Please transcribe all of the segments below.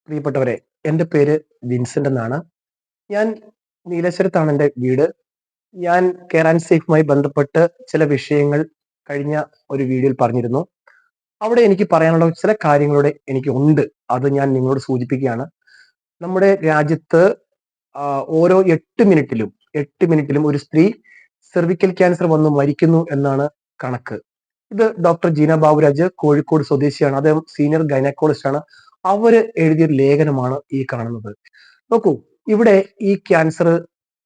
പ്രിയപ്പെട്ടവരെ, എൻ്റെ പേര് വിൻസെന്റ് എന്നാണ്. ഞാൻ നീലേശ്വരത്താണ് എൻ്റെ വീട്. ഞാൻ കെയർ ആൻഡ് സേഫുമായി ബന്ധപ്പെട്ട് ചില വിഷയങ്ങൾ കഴിഞ്ഞ ഒരു വീഡിയോയിൽ പറഞ്ഞിരുന്നു. അവിടെ എനിക്ക് പറയാനുള്ള ചില കാര്യങ്ങളുടെ എനിക്ക് ഉണ്ട്. അത് ഞാൻ നിങ്ങളോട് സൂചിപ്പിക്കുകയാണ്. നമ്മുടെ രാജ്യത്ത് ഓരോ 8 മിനിറ്റിലും ഒരു സ്ത്രീ സെർവിക്കൽ ക്യാൻസർ വന്ന് മരിക്കുന്നു എന്നാണ് കണക്ക്. ഇത് ഡോക്ടർ ജീന ബാബുരാജ് കോഴിക്കോട് സ്വദേശിയാണ്. അദ്ദേഹം സീനിയർ ഗൈനക്കോളജിസ്റ്റ് ആണ്. അവര് എഴുതിയൊരു ലേഖനമാണ് ഈ കാണുന്നത്. നോക്കൂ, ഇവിടെ ഈ ക്യാൻസർ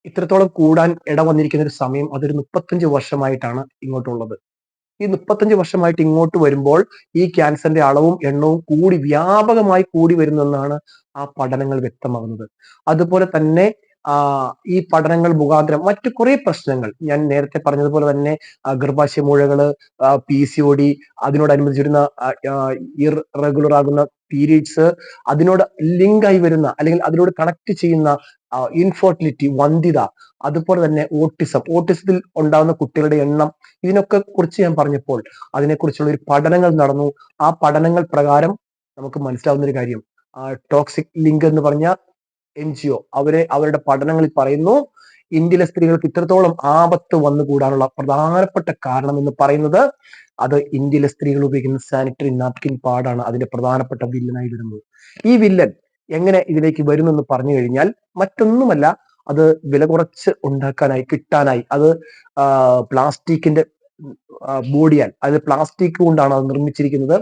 ഇത്രത്തോളം കൂടാൻ ഇടവന്നിരിക്കുന്ന ഒരു സമയം അതൊരു 35 വർഷമായിട്ടാണ് ഇങ്ങോട്ടുള്ളത്. ഈ 35 വർഷമായിട്ട് ഇങ്ങോട്ട് വരുമ്പോൾ ഈ ക്യാൻസറിന്റെ അളവും എണ്ണവും വ്യാപകമായി കൂടി വരുന്നെന്നാണ് ആ പഠനങ്ങൾ വ്യക്തമാകുന്നത്. അതുപോലെ തന്നെ ഈ പഠനങ്ങൾ മുഖാന്തരം മറ്റു കുറെ പ്രശ്നങ്ങൾ ഞാൻ നേരത്തെ പറഞ്ഞതുപോലെ തന്നെ ഗർഭാശയ മുഴകള്, PCOD, അതിനോടനുബന്ധിച്ച് വരുന്ന ഇറഗുലർ ആകുന്ന പീരീഡ്സ്, അതിനോട് ലിങ്ക് ആയി വരുന്ന അല്ലെങ്കിൽ അതിനോട് കണക്ട് ചെയ്യുന്ന ഇൻഫെർട്ടിലിറ്റി, വന്ധ്യത, അതുപോലെ തന്നെ ഓട്ടിസത്തിൽ ഉണ്ടാകുന്ന കുട്ടികളുടെ എണ്ണം, ഇതിനൊക്കെ കുറിച്ച് ഞാൻ പറഞ്ഞപ്പോൾ അതിനെക്കുറിച്ചുള്ള ഒരു പഠനങ്ങൾ നടന്നു. ആ പഠനങ്ങൾ പ്രകാരം നമുക്ക് മനസ്സിലാവുന്ന ഒരു കാര്യം, ടോക്സിക് ലിങ്ക് എന്ന് പറഞ്ഞ NGO അവരുടെ പഠനങ്ങളിൽ പറയുന്നു, ഇന്ത്യയിലെ സ്ത്രീകൾക്ക് ഇത്രത്തോളം ആപത്ത് വന്നുകൂടാനുള്ള പ്രധാനപ്പെട്ട കാരണം എന്ന് പറയുന്നത് അത് ഇന്ത്യയിലെ സ്ത്രീകൾ ഉപയോഗിക്കുന്ന സാനിറ്ററി നാപ്കിൻ പാഡാണ് അതിന്റെ പ്രധാനപ്പെട്ട വില്ലനായി വരുന്നത്. ഈ വില്ലൻ എങ്ങനെ ഇതിലേക്ക് വരുമെന്ന് പറഞ്ഞു കഴിഞ്ഞാൽ മറ്റൊന്നുമല്ല, അത് വില കുറച്ച് കിട്ടാനായി അത് പ്ലാസ്റ്റിക്കിന്റെ ബോഡിയാൽ, അത് പ്ലാസ്റ്റിക് കൊണ്ടാണ് അത് നിർമ്മിച്ചിരിക്കുന്നത്.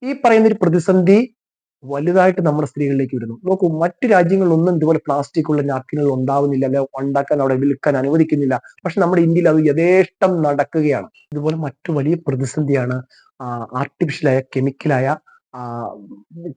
ഈ പറയുന്ന ഒരു പ്രതിസന്ധി വലുതായിട്ട് നമ്മുടെ സ്ത്രീകളിലേക്ക് വരുന്നു. നോക്കൂ, മറ്റു രാജ്യങ്ങളിലൊന്നും ഇതുപോലെ പ്ലാസ്റ്റിക് ഉള്ള നാപ്കിനുകൾ ഉണ്ടാവുന്നില്ല, അല്ലെ ഉണ്ടാക്കാൻ അവിടെ വിൽക്കാൻ അനുവദിക്കുന്നില്ല. പക്ഷെ നമ്മുടെ ഇന്ത്യയിൽ അത് യഥേഷ്ടം നടക്കുകയാണ്. ഇതുപോലെ മറ്റു വലിയ പ്രതിസന്ധിയാണ് ആർട്ടിഫിഷ്യലായ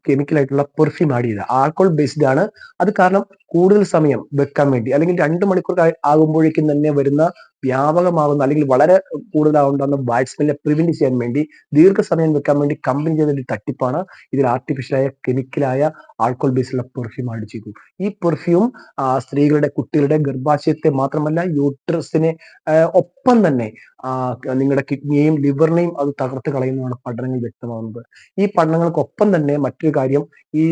കെമിക്കലായിട്ടുള്ള പെർഫ്യൂം ആഡ് ചെയ്ത ആൽക്കോൾ ബേസ്ഡ് ആണ്. അത് കാരണം കൂടുതൽ സമയം വെക്കാൻ വേണ്ടി, അല്ലെങ്കിൽ 2 മണിക്കൂർ ആകുമ്പോഴേക്കും തന്നെ വരുന്ന വ്യാപകമാകുന്ന അല്ലെങ്കിൽ വളരെ കൂടുതലാവുന്ന ബാഡ് സ്മെല്ലിനെ പ്രിവെന്റ് ചെയ്യാൻ വേണ്ടി ദീർഘസമയം വെക്കാൻ വേണ്ടി കമ്പനി ചെയ്തൊരു തട്ടിപ്പാണ് ഇതിൽ ആർട്ടിഫിഷ്യലായ കെമിക്കലായ ആൽക്കോൾ ബേസ്ഡുള്ള പെർഫ്യൂം ആഡ് ചെയ്തു. ഈ പെർഫ്യൂം കുട്ടികളുടെ ഗർഭാശയത്തെ മാത്രമല്ല യൂട്രസിനെ ഒപ്പം തന്നെ നിങ്ങളുടെ കിഡ്നിയെയും ലിവറിനെയും അത് തകർത്ത് കളയുന്നതാണ് പഠനങ്ങൾ വ്യക്തമാകുന്നത്. ഈ പഠനങ്ങൾക്കൊപ്പം തന്നെ മറ്റൊരു കാര്യം, ഈ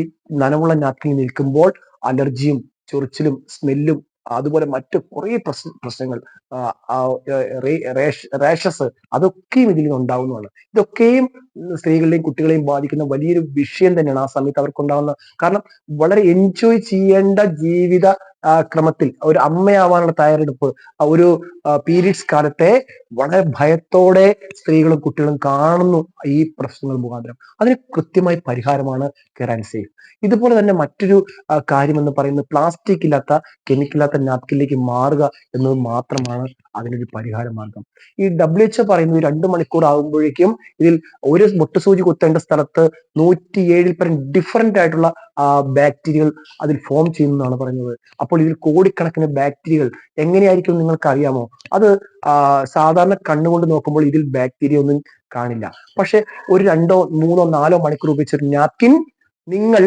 നനവുള്ള നാപ്കിൻ നിൽക്കുമ്പോൾ അലർജിയും ചൊറിച്ചിലും സ്മെല്ലും അതുപോലെ മറ്റു കുറെ പ്രശ്നങ്ങൾ, റേഷസ്, അതൊക്കെയും ഇതിൽ നിന്ന് ഉണ്ടാവുന്നതാണ്. ഇതൊക്കെയും സ്ത്രീകളെയും കുട്ടികളെയും ബാധിക്കുന്ന വലിയൊരു വിഷയം തന്നെയാണ് ആ സമയത്ത് അവർക്കുണ്ടാവുന്ന. കാരണം വളരെ എൻജോയ് ചെയ്യേണ്ട ജീവിത ക്രമത്തിൽ ഒരു അമ്മയാവാനുള്ള തയ്യാറെടുപ്പ്, ഒരു പീരീഡ്സ് കാലത്തെ വളരെ ഭയത്തോടെ സ്ത്രീകളും കുട്ടികളും കാണുന്നു ഈ പ്രശ്നങ്ങൾ മുഖാന്തരം. അതിന് കൃത്യമായ പരിഹാരമാണ് കെയർ ആൻഡ് സേഫ്. ഇതുപോലെ തന്നെ മറ്റൊരു കാര്യം എന്ന് പറയുന്നത് പ്ലാസ്റ്റിക് ഇല്ലാത്ത, കെമിക്കലില്ലാത്ത നാപ്കിനിലേക്ക് മാറുക എന്നത് മാത്രമാണ് അതിനൊരു പരിഹാര മാർഗം. ഈ WHO പറയുന്നത് 2 മണിക്കൂർ ആകുമ്പോഴേക്കും ഇതിൽ ഒരു മുട്ടുസൂചി കുത്തേണ്ട സ്ഥലത്ത് 107 പരം ഡിഫറെന്റ് ആയിട്ടുള്ള ബാക്ടീരിയകൾ അതിൽ ഫോം ചെയ്യുന്നതാണ് പറയുന്നത്. അപ്പോൾ ഇതിൽ കോടിക്കണക്കിന് ബാക്ടീരിയകൾ എങ്ങനെയായിരിക്കും നിങ്ങൾക്ക് അറിയാമോ? അത് സാധാരണ കണ്ണുകൊണ്ട് നോക്കുമ്പോൾ ഇതിൽ ബാക്ടീരിയ ഒന്നും കാണില്ല. പക്ഷെ ഒരു 2, 3, 4 മണിക്കൂർ ഉപയോഗിച്ചൊരു നാപ്കിൻ നിങ്ങൾ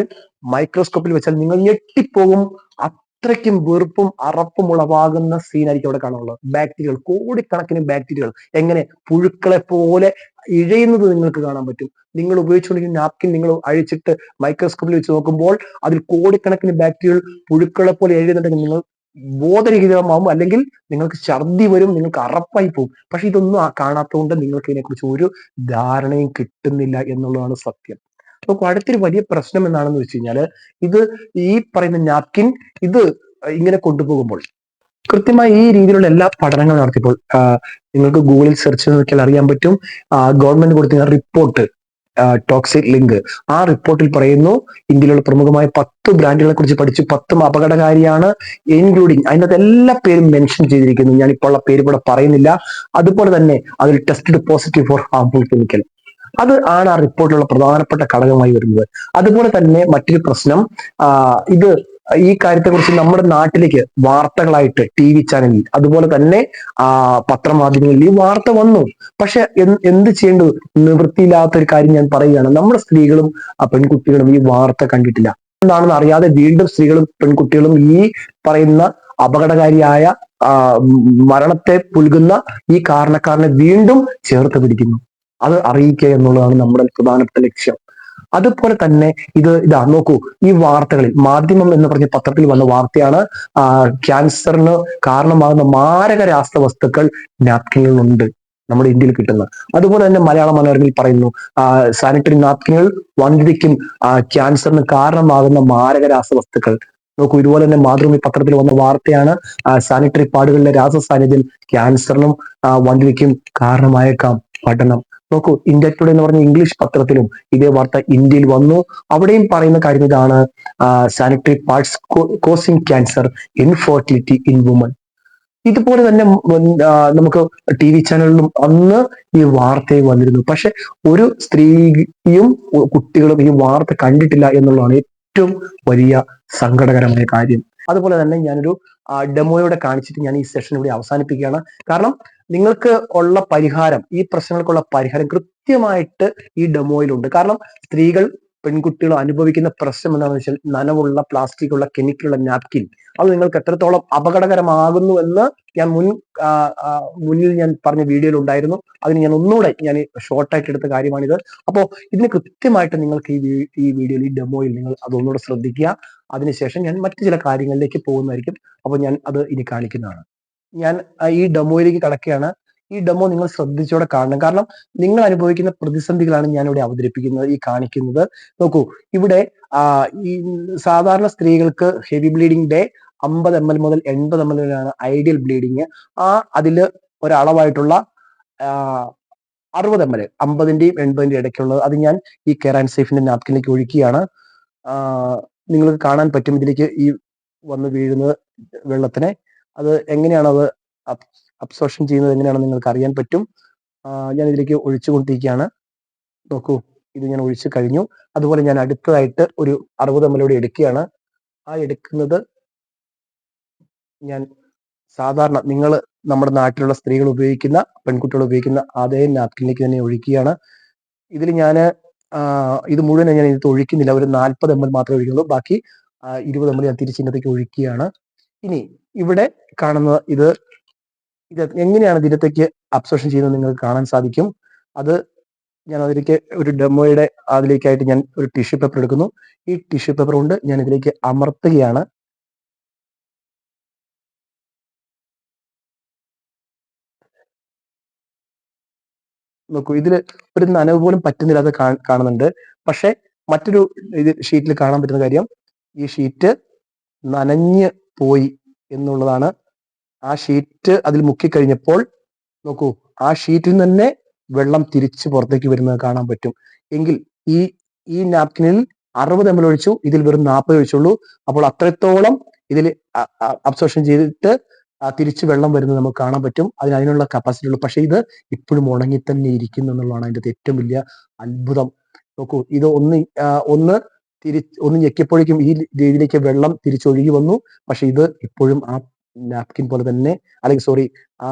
മൈക്രോസ്കോപ്പിൽ വെച്ചാൽ നിങ്ങൾ ഞെട്ടിപ്പോകും. അത്രയ്ക്കും വെറുപ്പും അറപ്പും ഉളവാകുന്ന സീനായിരിക്കും അവിടെ കാണാനുള്ളത്. ബാക്ടീരിയകൾ, കോടിക്കണക്കിന് ബാക്ടീരിയകൾ എങ്ങനെ പുഴുക്കളെ പോലെ ഇഴയുന്നത് നിങ്ങൾക്ക് കാണാൻ പറ്റും. നിങ്ങൾ ഉപയോഗിച്ചുകൊണ്ടിരിക്കുന്ന നാപ്കിൻ നിങ്ങൾ അഴിച്ചിട്ട് മൈക്രോസ്കോപ്പിൽ വെച്ച് നോക്കുമ്പോൾ അതിൽ കോടിക്കണക്കിന് ബാക്ടീരിയകൾ പുഴുക്കളെ പോലെ എഴുതുന്നുണ്ടെങ്കിൽ നിങ്ങൾ ബോധരഹിതമാവും, അല്ലെങ്കിൽ നിങ്ങൾക്ക് ഛർദി വരും, നിങ്ങൾക്ക് അറപ്പായി പോകും. പക്ഷെ ഇതൊന്നും കാണാത്തതുകൊണ്ട് നിങ്ങൾക്ക് ഇതിനെക്കുറിച്ച് ഒരു ധാരണയും കിട്ടുന്നില്ല എന്നുള്ളതാണ് സത്യം. അപ്പൊ അടുത്തൊരു വലിയ പ്രശ്നം എന്താണെന്ന് വെച്ച് കഴിഞ്ഞാല്, ഇത് ഈ പറയുന്ന നാപ്കിൻ ഇത് ഇങ്ങനെ കൊണ്ടുപോകുമ്പോൾ കൃത്യമായി ഈ രീതിയിലുള്ള എല്ലാ പഠനങ്ങളും നടത്തിയപ്പോൾ നിങ്ങൾക്ക് ഗൂഗിളിൽ സെർച്ച് ചെയ്ത് നോക്കിയാൽ അറിയാൻ പറ്റും. ഗവൺമെന്റ് കൊടുത്തിരുന്ന റിപ്പോർട്ട്, ടോക്സിക് ലിങ്ക്, ആ റിപ്പോർട്ടിൽ പറയുന്നു ഇന്ത്യയിലുള്ള പ്രമുഖമായ 10 ബ്രാൻഡുകളെ കുറിച്ച് പഠിച്ചു. 10 അപകടകാരിയാണ്, ഇൻക്ലൂഡിങ് അതിനകത്ത് എല്ലാ പേരും മെൻഷൻ ചെയ്തിരിക്കുന്നു. ഞാനിപ്പോൾ ഉള്ള പേര് ഇവിടെ പറയുന്നില്ല. അതുപോലെ തന്നെ അതിൽ tested positive for harmful chemical, അത് ആണ് ആ റിപ്പോർട്ടിലുള്ള പ്രധാനപ്പെട്ട ഘടകമായി വരുന്നത്. അതുപോലെ തന്നെ മറ്റൊരു പ്രശ്നം, ഇത് ഈ കാര്യത്തെക്കുറിച്ച് നമ്മുടെ നാട്ടിലേക്ക് വാർത്തകളായിട്ട് TV ചാനലിൽ അതുപോലെ തന്നെ പത്രമാധ്യമങ്ങളിൽ ഈ വാർത്ത വന്നു. പക്ഷെ എന്ത് ചെയ്യേണ്ടത്, നിവൃത്തിയില്ലാത്ത ഒരു കാര്യം ഞാൻ പറയുകയാണ്. നമ്മുടെ സ്ത്രീകളും പെൺകുട്ടികളും ഈ വാർത്ത കണ്ടിട്ടില്ല. എന്താണെന്ന് അറിയാതെ വീണ്ടും സ്ത്രീകളും പെൺകുട്ടികളും ഈ പറയുന്ന അപകടകാരിയായ മരണത്തെ പുൽകുന്ന ഈ കാരണക്കാരനെ വീണ്ടും ചേർത്ത് പിടിക്കുന്നു. അത് അറിയിക്കുക എന്നുള്ളതാണ് നമ്മുടെ പ്രധാനപ്പെട്ട ലക്ഷ്യം. അതുപോലെ തന്നെ ഇതാ നോക്കൂ, ഈ വാർത്തകളിൽ മാധ്യമം എന്ന് പറഞ്ഞ പത്രത്തിൽ വന്ന വാർത്തയാണ്, ക്യാൻസറിന് കാരണമാകുന്ന മാരക രാസവസ്തുക്കൾ നാപ്കിനുകളുണ്ട് നമ്മുടെ ഇന്ത്യയിൽ കിട്ടുന്നത്. അതുപോലെ തന്നെ മലയാള മനോരമയിൽ പറയുന്നു, സാനിറ്ററി നാപ്കിനുകൾ വന്ധ്യതയ്ക്കും ക്യാൻസറിന് കാരണമാകുന്ന മാരക രാസവസ്തുക്കൾ. നോക്കൂ, ഇതുപോലെ തന്നെ മാതൃഭൂമി പത്രത്തിൽ വന്ന വാർത്തയാണ്, സാനിറ്ററി പാടുകളിലെ രാസസാന്നിധ്യം ക്യാൻസറിനും വന്ധ്യതയ്ക്കും കാരണമായേക്കാം, പഠനം. നോക്കൂ, ഇന്ത്യ ടുഡേ എന്ന് പറഞ്ഞ ഇംഗ്ലീഷ് പത്രത്തിലും ഇതേ വാർത്ത ഇന്ത്യയിൽ വന്നു. അവിടെയും പറയുന്ന കാര്യം ഇതാണ്, sanitary parts causing cancer, infertility in woman. ഇതുപോലെ തന്നെ നമുക്ക് ടി വി ചാനലിലും അന്ന് ഈ വാർത്തയിൽ വന്നിരുന്നു. പക്ഷെ ഒരു സ്ത്രീയും കുട്ടികളും ഈ വാർത്ത കണ്ടിട്ടില്ല എന്നുള്ളതാണ് ഏറ്റവും വലിയ സങ്കടകരമായ കാര്യം. അതുപോലെ തന്നെ ഞാനൊരു ഡെമോയോടെ കാണിച്ചിട്ട് ഞാൻ ഈ സെഷൻ ഇവിടെ അവസാനിപ്പിക്കുകയാണ്. കാരണം നിങ്ങൾക്ക് ഉള്ള പരിഹാരം, ഈ പ്രശ്നങ്ങൾക്കുള്ള പരിഹാരം കൃത്യമായിട്ട് ഈ ഡെമോയിലുണ്ട്. കാരണം സ്ത്രീകൾ, പെൺകുട്ടികൾ അനുഭവിക്കുന്ന പ്രശ്നം എന്താണെന്ന് വെച്ചാൽ നനവുള്ള, പ്ലാസ്റ്റിക് ഉള്ള, കെമിക്കലുള്ള നാപ്കിൻ. അത് നിങ്ങൾക്ക് എത്രത്തോളം അപകടകരമാകുന്നു എന്ന് ഞാൻ മുന്നിൽ ഞാൻ പറഞ്ഞ വീഡിയോയിൽ ഉണ്ടായിരുന്നു. അതിന് ഞാൻ ഒന്നുകൂടെ ഷോർട്ടായിട്ട് എടുത്ത കാര്യമാണിത്. അപ്പോൾ ഇതിന് കൃത്യമായിട്ട് നിങ്ങൾക്ക് ഈ വീഡിയോയിൽ, ഈ ഡെമോയിൽ നിങ്ങൾ അതൊന്നുകൂടെ ശ്രദ്ധിക്കുക. അതിനുശേഷം ഞാൻ മറ്റു ചില കാര്യങ്ങളിലേക്ക് പോകുന്നതായിരിക്കും. അപ്പോൾ ഞാൻ അത് ഇനി കാണിക്കുന്നതാണ്. ഞാൻ ഈ ഡെമോയിലേക്ക് കടക്കുകയാണ്. ഈ ഡെമോ നിങ്ങൾ ശ്രദ്ധിച്ചോടെ കാണണം. കാരണം നിങ്ങൾ അനുഭവിക്കുന്ന പ്രതിസന്ധികളാണ് ഞാൻ ഇവിടെ അവതരിപ്പിക്കുന്നത്, ഈ കാണിക്കുന്നത്. നോക്കൂ, ഇവിടെ ഈ സാധാരണ സ്ത്രീകൾക്ക് ഹെവി ബ്ലീഡിംഗ് ഡേ 50 ml മുതൽ 80 ml വരെയാണ് ഐഡിയൽ ബ്ലീഡിങ്. അതിൽ ഒരളവായിട്ടുള്ള 60 ml, 50ന്റെയും 80ന്റെയും ഇടയ്ക്കുള്ളത്, അത് ഞാൻ ഈ കെയർ ആൻഡ് സേഫിന്റെ നാപ്കിനിലേക്ക് ഒഴിക്കുകയാണ്. നിങ്ങൾക്ക് കാണാൻ പറ്റും ഇതിലേക്ക് ഈ വന്ന് വീഴുന്നത് വെള്ളത്തിനെ. അത് എങ്ങനെയാണ് അത് അബ്സോർഷൻ ചെയ്യുന്നത് എങ്ങനെയാണെന്ന് നിങ്ങൾക്ക് അറിയാൻ പറ്റും. ഞാൻ ഇതിലേക്ക് ഒഴിച്ചു കൊണ്ടിരിക്കുകയാണ്. നോക്കൂ, ഇത് ഞാൻ ഒഴിച്ചു കഴിഞ്ഞു. അതുപോലെ ഞാൻ അടുത്തതായിട്ട് ഒരു 60 ml കൂടി എടുക്കുകയാണ്. എടുക്കുന്നത് ഞാൻ സാധാരണ നമ്മുടെ നാട്ടിലുള്ള സ്ത്രീകൾ ഉപയോഗിക്കുന്ന, പെൺകുട്ടികൾ ഉപയോഗിക്കുന്ന അതേ നാപ്കിനിലേക്ക് തന്നെ ഒഴിക്കുകയാണ്. ഇതിൽ ഞാൻ ഇത് മുഴുവൻ ഞാൻ ഇതിൽ ഒഴിക്കുന്നില്ല, ഒരു 40 ml മാത്രമേ ഒഴിക്കുന്നുള്ളൂ. ബാക്കി 20 ml ഞാൻ തിരിച്ചിങ്ങോട്ടേക്ക് ഒഴിക്കുകയാണ്. ഇനി ഇവിടെ കാണുന്നത് ഇത് എങ്ങനെയാണ് ഇതിനകത്തേക്ക് അബ്സോർഷൻ ചെയ്യുന്നത് നിങ്ങൾക്ക് കാണാൻ സാധിക്കും. അത് ഞാൻ അതിലേക്ക് ഒരു ഡെമോയുടെ അതിലേക്കായിട്ട് ഞാൻ ഒരു ടിഷ്യൂ പേപ്പർ എടുക്കുന്നു. ഈ ടിഷ്യൂ പേപ്പർ കൊണ്ട് ഞാൻ ഇതിലേക്ക് അമർത്തുകയാണ്. നോക്കൂ, ഇതിൽ ഒരു നനവ് പോലും പറ്റുന്നില്ല, അത് കാണുന്നുണ്ട്. പക്ഷെ മറ്റൊരു ഷീറ്റിൽ കാണാൻ പറ്റുന്ന കാര്യം, ഈ ഷീറ്റ് നനഞ്ഞ് പോയി എന്നുള്ളതാണ്. ആ ഷീറ്റ് അതിൽ മുക്കിക്കഴിഞ്ഞപ്പോൾ നോക്കൂ, ആ ഷീറ്റിൽ നിന്ന് തന്നെ വെള്ളം തിരിച്ച് പുറത്തേക്ക് വരുന്നത് കാണാൻ പറ്റും. എങ്കിൽ ഈ നാപ്കിനിൽ 60 ml ഒഴിച്ചു, ഇതിൽ വെറും 40 ഒഴിച്ചുള്ളൂ. അപ്പോൾ അത്രത്തോളം ഇതിൽ അബ്സോർഷൻ ചെയ്തിട്ട് തിരിച്ച് വെള്ളം വരുന്നത് നമുക്ക് കാണാൻ പറ്റും. അതിനുള്ള കപ്പാസിറ്റി ഉള്ളൂ. പക്ഷെ ഇത് ഇപ്പോഴും ഉണങ്ങി തന്നെ ഇരിക്കുന്നു എന്നുള്ളതാണ് അതിന്റെ ഏറ്റവും വലിയ അത്ഭുതം. നോക്കൂ, ഇത് ഒന്ന് ഞെക്കിയപ്പോഴേക്കും ഈ രീതിയിലേക്ക് വെള്ളം തിരിച്ചൊഴുകി വന്നു. പക്ഷെ ഇത് ഇപ്പോഴും ആ നാപ്കിൻ പോലെ തന്നെ, അല്ലെങ്കിൽ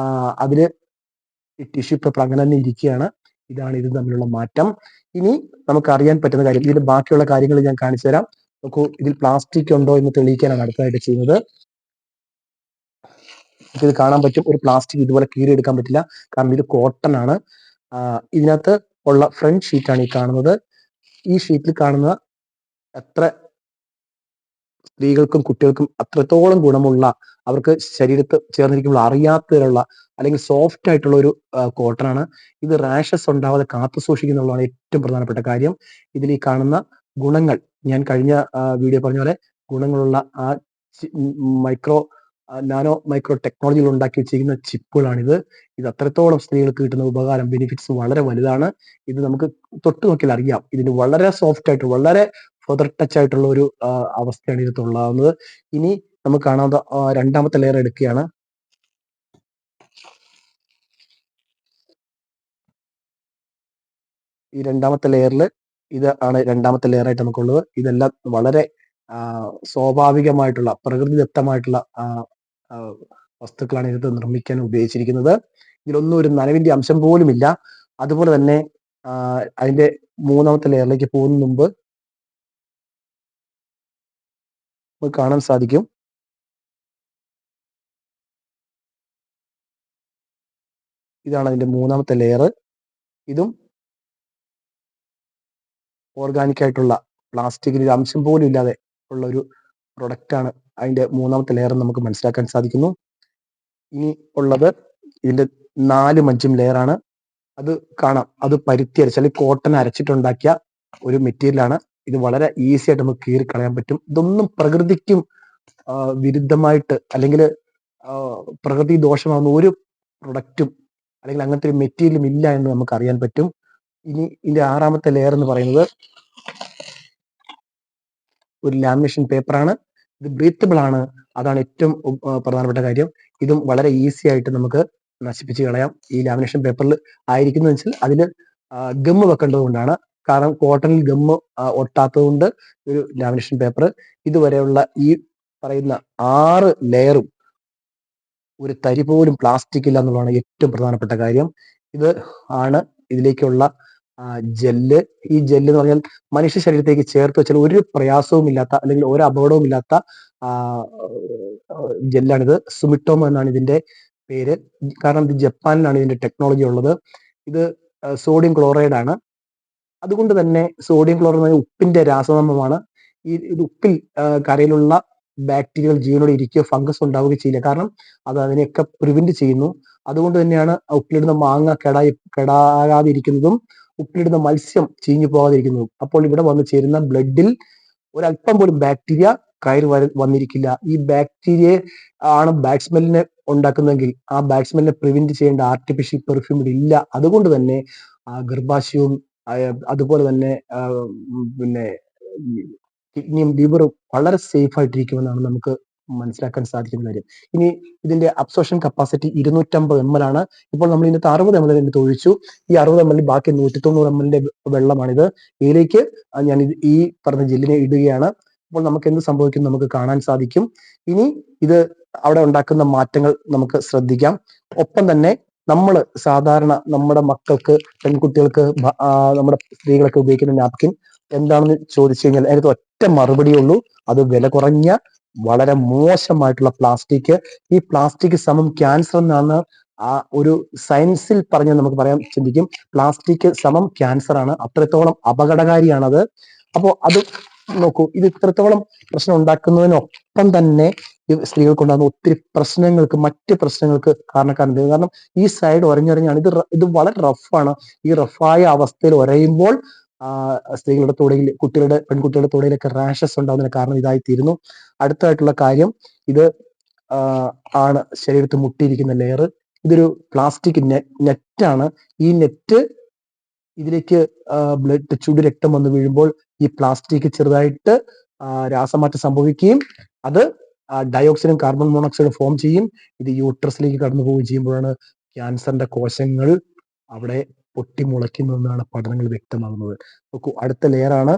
അതില് ഈ ടിഷ്യൂ പേപ്പർ അങ്ങനെ തന്നെ ഇരിക്കുകയാണ്. ഇതാണ് ഇത് തമ്മിലുള്ള മാറ്റം. ഇനി നമുക്ക് അറിയാൻ പറ്റുന്ന കാര്യം, ഇതിൽ ബാക്കിയുള്ള കാര്യങ്ങൾ ഞാൻ കാണിച്ചു തരാം. നോക്കൂ, ഇതിൽ പ്ലാസ്റ്റിക് ഉണ്ടോ എന്ന് തെളിയിക്കാനാണ് അടുത്തതായിട്ട് ചെയ്യുന്നത്. ഇത് കാണാൻ പറ്റും, ഒരു പ്ലാസ്റ്റിക് ഇതുപോലെ കീറിയെടുക്കാൻ പറ്റില്ല, കാരണം ഇത് കോട്ടൺ ആണ്. ഇതിനകത്ത് ഉള്ള ഫ്രണ്ട് ഷീറ്റാണ് ഈ കാണുന്നത്. ഈ ഷീറ്റിൽ കാണുന്ന എത്ര സ്ത്രീകൾക്കും കുട്ടികൾക്കും അത്രത്തോളം ഗുണമുള്ള, അവർക്ക് ശരീരത്ത് ചേർന്നിരിക്കുമ്പോൾ അറിയാത്തതിലുള്ള, അല്ലെങ്കിൽ സോഫ്റ്റ് ആയിട്ടുള്ള ഒരു കോട്ടൺ ആണ്. ഇത് റാഷസ് ഉണ്ടാവാതെ കാത്തു സൂക്ഷിക്കുന്നുള്ളതാണ് ഏറ്റവും പ്രധാനപ്പെട്ട കാര്യം. ഇതിൽ ഈ കാണുന്ന ഗുണങ്ങൾ, ഞാൻ കഴിഞ്ഞ വീഡിയോ പറഞ്ഞ പോലെ ഗുണങ്ങളുള്ള നാനോ മൈക്രോ ടെക്നോളജിയിൽ ഉണ്ടാക്കി വെച്ചിരിക്കുന്ന ചിപ്പുകളാണിത്. ഇത് അത്രത്തോളം സ്ത്രീകൾക്ക് കിട്ടുന്ന ഉപകാരം, ബെനിഫിറ്റ്സ് വളരെ വലുതാണ്. ഇത് നമുക്ക് തൊട്ട് നോക്കിയാൽ അറിയാം. ഇതിന് വളരെ സോഫ്റ്റ് ആയിട്ട്, വളരെ ഫെദർ ടച്ച് ആയിട്ടുള്ള ഒരു അവസ്ഥയാണ് ഇതിനകത്തുണ്ടാകുന്നത്. ഇനി നമുക്ക് കാണാവുന്ന രണ്ടാമത്തെ ലെയർ എടുക്കുകയാണ്. ഈ രണ്ടാമത്തെ ലെയറിൽ ഇത് ആണ് രണ്ടാമത്തെ ലെയർ ആയിട്ട് നമുക്കുള്ളത്. ഇതെല്ലാം വളരെ സ്വാഭാവികമായിട്ടുള്ള, പ്രകൃതിദത്തമായിട്ടുള്ള വസ്തുക്കളാണ് ഇതിനകത്ത് നിർമ്മിക്കാൻ ഉപയോഗിച്ചിരിക്കുന്നത്. ഇതിലൊന്നും ഒരു നനവിന്റെ അംശം പോലും ഇല്ല. അതുപോലെ തന്നെ അതിന്റെ മൂന്നാമത്തെ ലെയറിലേക്ക് പോകുന്ന മുമ്പ് നമുക്ക് കാണാൻ സാധിക്കും, ഇതാണ് അതിന്റെ മൂന്നാമത്തെ ലെയർ. ഇതും ഓർഗാനിക് ആയിട്ടുള്ള പ്ലാസ്റ്റിക്കിന് ഒരു അംശം പോലും ഇല്ലാതെ ഉള്ള ഒരു പ്രൊഡക്റ്റാണ് അതിന്റെ മൂന്നാമത്തെ ലെയർ നമുക്ക് മനസ്സിലാക്കാൻ സാധിക്കുന്നു. ഇനി ഉള്ളത് ഇതിന്റെ 4-5 ലെയറാണ്. അത് കാണാം. അത് പരുത്തി അരച്ചാൽ കോട്ടൺ അരച്ചിട്ടുണ്ടാക്കിയ ഒരു മെറ്റീരിയലാണ്. ഇത് വളരെ ഈസി ആയിട്ട് നമുക്ക് കീറി കളയാൻ പറ്റും. ഇതൊന്നും പ്രകൃതിക്കും വിരുദ്ധമായിട്ട് അല്ലെങ്കിൽ പ്രകൃതി ദോഷമാകുന്ന ഒരു പ്രൊഡക്റ്റും അല്ലെങ്കിൽ അങ്ങനത്തെ ഒരു മെറ്റീരിയലും ഇല്ല എന്ന് നമുക്ക് അറിയാൻ പറ്റും. ഇനി ഇതിന്റെ 6ാമത്തെ ലെയർ എന്ന് പറയുന്നത് ഒരു ലാമിനേഷൻ പേപ്പറാണ്. ഇത് ബ്രീത്തബിൾ ആണ്. അതാണ് ഏറ്റവും പ്രധാനപ്പെട്ട കാര്യം. ഇതും വളരെ ഈസി ആയിട്ട് നമുക്ക് നശിപ്പിച്ച് കളയാം. ഈ ലാമിനേഷൻ പേപ്പറിൽ ആയിരിക്കുന്നത് വെച്ചാൽ അതിൽ ഗമ്മ് വെക്കേണ്ടത് കൊണ്ടാണ്. കാരണം കോട്ടണിൽ ഗമ്മ് ഒട്ടാത്തത് കൊണ്ട് ഒരു ലാമിനേഷൻ പേപ്പർ. ഇതുവരെയുള്ള ഈ പറയുന്ന 6 ലെയറും ഒരു തരി പോലും പ്ലാസ്റ്റിക് ഇല്ല എന്നുള്ളതാണ് ഏറ്റവും പ്രധാനപ്പെട്ട കാര്യം. ഇത് ആണ് ഇതിലേക്കുള്ള ജെല്ല്. ഈ ജെല്ല് എന്ന് പറഞ്ഞാൽ മനുഷ്യ ശരീരത്തേക്ക് ചേർത്ത് വെച്ചാൽ ഒരു പ്രയാസവും ഇല്ലാത്ത അല്ലെങ്കിൽ ഒരു അപകടവും ഇല്ലാത്ത ജെല്ലാണിത്. സുമിട്ടോമോ എന്നാണ് ഇതിന്റെ പേര്. കാരണം ഇത് ജപ്പാനിലാണ് ഇതിന്റെ ടെക്നോളജി ഉള്ളത്. ഇത് സോഡിയം ക്ലോറൈഡ് ആണ്. അതുകൊണ്ട് തന്നെ സോഡിയം ക്ലോറൈഡ് ഉപ്പിന്റെ രാസനാമമാണ്. ഇത് ഉപ്പിൽ കരയിലുള്ള ബാക്ടീരിയകൾ ജീവനോടെ ഇരിക്കുകയോ ഫംഗസ് ഉണ്ടാവുകയോ ചെയ്യില്ല. കാരണം അത് അതിനെയൊക്കെ പ്രിവെന്റ് ചെയ്യുന്നു. അതുകൊണ്ട് തന്നെയാണ് ഉപ്പിലിടുന്ന മാങ്ങ കെടാകാതിരിക്കുന്നതും ഉപ്പിലിടുന്ന മത്സ്യം ചീഞ്ഞു പോകാതിരിക്കുന്നതും. അപ്പോൾ ഇവിടെ വന്ന് ചേരുന്ന ബ്ലഡിൽ ഒരല്പം പോലും ബാക്ടീരിയ കയറി വന്നിരിക്കില്ല. ഈ ബാക്ടീരിയ ആണ് ബാറ്റ്സ്മെല്ലിനെ ഉണ്ടാക്കുന്നതെങ്കിൽ ആ ബാറ്റ്സ്മെല്ലിനെ പ്രിവെന്റ് ചെയ്യേണ്ട ആർട്ടിഫിഷ്യൽ പെർഫ്യൂം ഇവിടെ ഇല്ല. അതുകൊണ്ട് തന്നെ ഗർഭാശയവും അതുപോലെ തന്നെ പിന്നെ കിഡ്നിയും ലിവറും വളരെ സേഫ് ആയിട്ടിരിക്കുമെന്നാണ് നമുക്ക് മനസ്സിലാക്കാൻ സാധിക്കുന്ന കാര്യം. ഇനി ഇതിന്റെ അബ്സോർഷൻ കപ്പാസിറ്റി 250 ml ആണ്. ഇപ്പോൾ നമ്മൾ ഇതിനകത്ത് 60 ml ഇതിനകത്ത് ഒഴിച്ചു. ഈ 60 ml ബാക്കി 190 ml വെള്ളമാണിത്. ഇതിലേക്ക് ഞാൻ ഈ പറഞ്ഞ ജെല്ലിനെ ഇടുകയാണ്. അപ്പോൾ നമുക്ക് എന്ത് സംഭവിക്കും നമുക്ക് കാണാൻ സാധിക്കും. ഇനി ഇത് അവിടെ ഉണ്ടാക്കുന്ന മാറ്റങ്ങൾ നമുക്ക് ശ്രദ്ധിക്കാം. ഒപ്പം തന്നെ നമ്മൾ സാധാരണ നമ്മുടെ മക്കൾക്ക്, പെൺകുട്ടികൾക്ക്, നമ്മുടെ സ്ത്രീകളൊക്കെ ഉപയോഗിക്കുന്ന നാപ്കിൻ എന്താണെന്ന് ചോദിച്ചു കഴിഞ്ഞാൽ അതിനകത്ത് ഒറ്റ മറുപടിയേ ഉള്ളൂ. അത് വില കുറഞ്ഞ വളരെ മോശമായിട്ടുള്ള പ്ലാസ്റ്റിക്. ഈ പ്ലാസ്റ്റിക് സമം ക്യാൻസർ എന്നാണ് ആ ഒരു സയൻസിൽ പറഞ്ഞ് നമുക്ക് പറയാൻ ചിന്തിക്കും. പ്ലാസ്റ്റിക് സമം ക്യാൻസർ ആണ്. അത്രത്തോളം അപകടകാരിയാണത്. അപ്പോൾ അത് നോക്കൂ, ഇത് ഇത്രത്തോളം പ്രശ്നം ഉണ്ടാക്കുന്നതിനൊപ്പം തന്നെ സ്ത്രീകൾക്കുണ്ടാകുന്ന ഒത്തിരി പ്രശ്നങ്ങൾക്ക്, മറ്റ് പ്രശ്നങ്ങൾക്ക് കാരണക്കാരുണ്ട്. കാരണം ഈ സൈഡ് ഒരഞ്ഞൊരഞ്ഞാണ്. ഇത് വളരെ റഫാണ്. ഈ റഫായ അവസ്ഥയിൽ ഒരയുമ്പോൾ സ്ത്രീകളുടെ തുടയിൽ, പെൺകുട്ടികളുടെ തുടയിലൊക്കെ റാഷസ് ഉണ്ടാകുന്നതിന് കാരണം ഇതായി തീരുന്നു. അടുത്തായിട്ടുള്ള കാര്യം, ഇത് ആണ് ശരീരത്തിൽ മുട്ടിയിരിക്കുന്ന ലെയർ. ഇതൊരു പ്ലാസ്റ്റിക് നെറ്റാണ്. ഈ നെറ്റ് ഇതിലേക്ക് ബ്ലഡ് ചുടുരക്തം വന്ന് വീഴുമ്പോൾ ഈ പ്ലാസ്റ്റിക് ചെറുതായിട്ട് രാസമാറ്റം സംഭവിക്കുകയും അത് ഡയോക്സിനും കാർബൺ മോണോക്സൈഡും ഫോം ചെയ്യും. ഇത് യൂട്രസിലേക്ക് കടന്നു പോവുകയും ചെയ്യുമ്പോഴാണ് ക്യാൻസറിന്റെ കോശങ്ങൾ അവിടെ പൊട്ടിമുളയ്ക്കുന്നതെന്നാണ് പഠനങ്ങൾ വ്യക്തമാകുന്നത്. നോക്കൂ, അടുത്ത ലെയറാണ്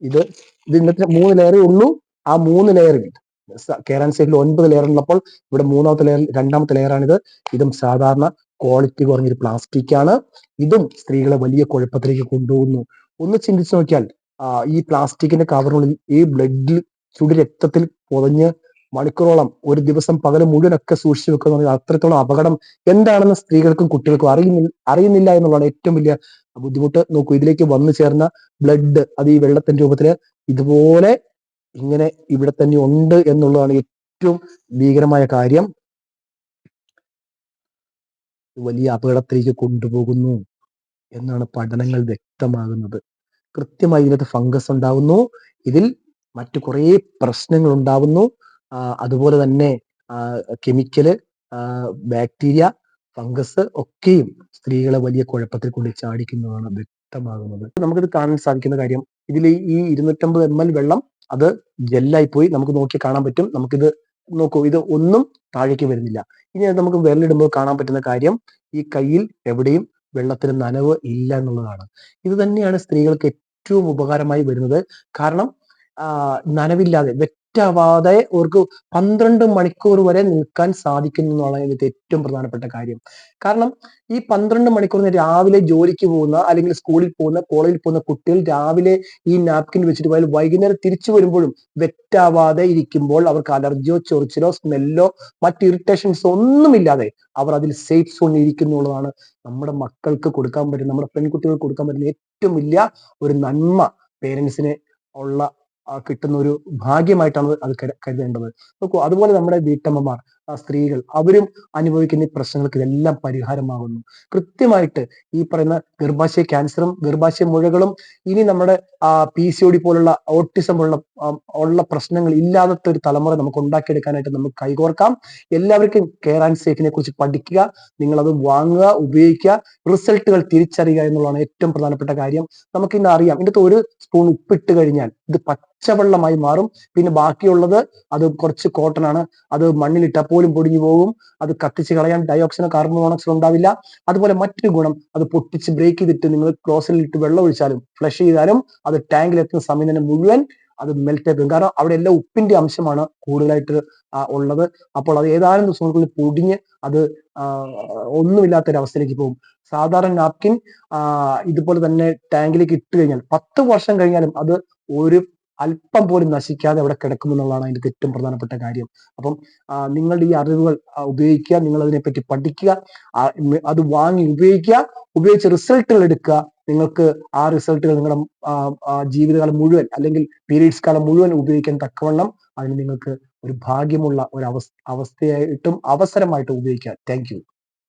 ഇത് ഇന്നത്തെ 3 ലെയറേ ഉള്ളൂ. ആ 3 ലെയറിൽ കേരൻ സൈഡിൽ 9 ലെയർ ഉള്ളപ്പോൾ ഇവിടെ 3ാമത്തെ ലെയർ, 2ാമത്തെ ലെയറാണിത്. ഇതും സാധാരണ ക്വാളിറ്റി കുറഞ്ഞൊരു പ്ലാസ്റ്റിക് ആണ്. ഇതും സ്ത്രീകളെ വലിയ കുഴപ്പത്തിലേക്ക് കൊണ്ടുപോകുന്നു. ഒന്ന് ചിന്തിച്ചു നോക്കിയാൽ ഈ പ്ലാസ്റ്റിക്കിന്റെ കവറിനുള്ളിൽ ഈ ബ്ലഡിൽ ചുടുരക്തത്തിൽ പൊതഞ്ഞ് മണിക്കൂറോളം, ഒരു ദിവസം പകൽ മുഴുവനൊക്കെ സൂക്ഷിച്ചു വെക്കുക എന്ന് അത്രത്തോളം അപകടം എന്താണെന്ന് സ്ത്രീകൾക്കും കുട്ടികൾക്കും അറിയുന്നില്ല എന്നുള്ളതാണ് ഏറ്റവും വലിയ ബുദ്ധിമുട്ട്. നോക്കൂ, ഇതിലേക്ക് വന്നു ചേർന്ന ബ്ലഡ് അത് ഈ വെള്ളത്തിന്റെ രൂപത്തില് ഇതുപോലെ ഇങ്ങനെ ഇവിടെ തന്നെ ഉണ്ട് എന്നുള്ളതാണ് ഏറ്റവും ഭീകരമായ കാര്യം. വലിയ അപകടത്തിലേക്ക് കൊണ്ടുപോകുന്നു എന്നാണ് പഠനങ്ങൾ വ്യക്തമാകുന്നത്. കൃത്യമായി ഇതിനകത്ത് ഫംഗസ് ഉണ്ടാവുന്നു. ഇതിൽ മറ്റു കുറേ പ്രശ്നങ്ങൾ ഉണ്ടാവുന്നു. അതുപോലെ തന്നെ കെമിക്കല്, ബാക്ടീരിയ, ഫംഗസ് ഒക്കെയും സ്ത്രീകളെ വലിയ കുഴപ്പത്തിൽ കൊണ്ട് ചാടിക്കുന്നതാണ് വ്യക്തമാകുന്നത്. നമുക്കിത് കാണാൻ സാധിക്കുന്ന കാര്യം, ഇതിൽ ഈ 250 ml വെള്ളം അത് ജെല്ലായി പോയി. നമുക്ക് നോക്കി കാണാൻ പറ്റും. നമുക്കിത് നോക്കൂ, ഇത് ഒന്നും താഴേക്ക് വരുന്നില്ല. ഇനി നമുക്ക് വിരലിടുമ്പോൾ കാണാൻ പറ്റുന്ന കാര്യം, ഈ കയ്യിൽ എവിടെയും വെള്ളത്തിന് നനവ് ഇല്ല എന്നുള്ളതാണ്. ഇത് തന്നെയാണ് സ്ത്രീകൾക്ക് ഏറ്റവും ഉപകാരമായി വരുന്നത്. കാരണം നനവില്ലാതെ വെറ്റാവാതെ അവർക്ക് 12 മണിക്കൂർ വരെ നിൽക്കാൻ സാധിക്കുന്നു എന്നുള്ളതാണ് ഇതിന്റെ ഏറ്റവും പ്രധാനപ്പെട്ട കാര്യം. കാരണം ഈ 12 മണിക്കൂർ രാവിലെ ജോലിക്ക് പോകുന്ന അല്ലെങ്കിൽ സ്കൂളിൽ പോകുന്ന കോളേജിൽ പോകുന്ന കുട്ടികൾ രാവിലെ ഈ നാപ്കിൻ വെച്ചിട്ട് പോയാൽ വൈകുന്നേരം തിരിച്ചു വരുമ്പോഴും വെറ്റാവാതെ ഇരിക്കുമ്പോൾ അവർക്ക് അലർജിയോ ചൊറിച്ചിലോ സ്മെല്ലോ മറ്റ് ഇറിറ്റേഷൻസോ ഒന്നുമില്ലാതെ അവർ അതിൽ സേഫ് സോണിൽ ഇരിക്കുന്നു എന്നുള്ളതാണ് നമ്മുടെ മക്കൾക്ക് കൊടുക്കാൻ പറ്റുന്ന, നമ്മുടെ പെൺകുട്ടികൾക്ക് കൊടുക്കാൻ പറ്റുന്ന ഏറ്റവും വലിയ ഒരു നന്മ. പേരൻസിന് ഉള്ള കിട്ടുന്ന ഒരു ഭാഗ്യമായിട്ടാണ് അത് കരുതേണ്ടത്. നോക്കൂ, അതുപോലെ നമ്മുടെ വീട്ടമ്മമാർ, സ്ത്രീകൾ, അവരും അനുഭവിക്കുന്ന ഈ പ്രശ്നങ്ങൾക്ക് ഇതെല്ലാം പരിഹാരമാകുന്നു. കൃത്യമായിട്ട് ഈ പറയുന്ന ഗർഭാശയ ക്യാൻസറും ഗർഭാശയ മുഴകളും ഇനി നമ്മുടെ PCOD പോലുള്ള ഓട്ടിസം ഉള്ള പ്രശ്നങ്ങൾ ഇല്ലാത്ത ഒരു തലമുറ നമുക്ക് ഉണ്ടാക്കിയെടുക്കാനായിട്ട് നമുക്ക് കൈകോർക്കാം. എല്ലാവർക്കും കെയർ ആൻഡ് സേഫിനെ കുറിച്ച് പഠിക്കുക, നിങ്ങൾ അത് വാങ്ങുക, ഉപയോഗിക്കുക, റിസൾട്ടുകൾ തിരിച്ചറിയുക എന്നുള്ളതാണ് ഏറ്റവും പ്രധാനപ്പെട്ട കാര്യം. നമുക്ക് ഇന്ന് അറിയാം, ഇതിനകത്ത് ഒരു സ്പൂൺ ഉപ്പിട്ട് കഴിഞ്ഞാൽ ഇത് പച്ചവെള്ളമായി മാറും. പിന്നെ ബാക്കിയുള്ളത് അത് കുറച്ച് കോട്ടൺ ആണ്, അത് മണ്ണിലിട്ടാൽ പോലും പൊടിഞ്ഞു പോകും. അത് കത്തിച്ച് കളയാൻ ഡയോക്സിനോ കാർബൺ മോണോക്സൈഡോ ഉണ്ടാവില്ല. അതുപോലെ മറ്റൊരു ഗുണം, അത് പൊട്ടിച്ച് ബ്രേക്ക് ചെയ്തിട്ട് നിങ്ങൾ ക്ലോസിലിട്ട് വെള്ളം ഒഴിച്ചാലും ഫ്ലഷ് ചെയ്താലും അത് ടാങ്കിൽ എത്തുന്ന സമയം തന്നെ മുഴുവൻ അത് മെൽറ്റ് ആയി പോകും. കാരണം അവിടെ എല്ലാം ഉപ്പിന്റെ അംശമാണ് കൂടുതലായിട്ട് ഉള്ളത്. അപ്പോൾ അത് ഏതാനും ദിവസങ്ങൾക്കുള്ളിൽ പൊടിഞ്ഞ് അത് ഒന്നുമില്ലാത്തൊരവസ്ഥയിലേക്ക് പോകും. സാധാരണ നാപ്കിൻ ഇതുപോലെ തന്നെ ടാങ്കിലേക്ക് ഇട്ട് കഴിഞ്ഞാൽ 10 വർഷം കഴിഞ്ഞാലും അത് ഒരു അല്പം പോലും നശിക്കാതെ അവിടെ കിടക്കുമെന്നുള്ളതാണ് അതിന്റെ ഏറ്റവും പ്രധാനപ്പെട്ട കാര്യം. അപ്പം നിങ്ങളുടെ ഈ അറിവുകൾ ഉപയോഗിക്കുക, നിങ്ങൾ അതിനെപ്പറ്റി പഠിക്കുക, അത് വാങ്ങി ഉപയോഗിക്കുക, ഉപയോഗിച്ച് റിസൾട്ടുകൾ എടുക്കുക. നിങ്ങൾക്ക് ആ റിസൾട്ടുകൾ നിങ്ങളുടെ ജീവിതകാലം മുഴുവൻ അല്ലെങ്കിൽ പീരീഡ്സ് കാലം മുഴുവൻ ഉപയോഗിക്കാൻ തക്കവണ്ണം അതിന് നിങ്ങൾക്ക് ഒരു ഭാഗ്യമുള്ള ഒരു അവസ്ഥയായിട്ടും അവസരമായിട്ടും ഉപയോഗിക്കാം. Thank you.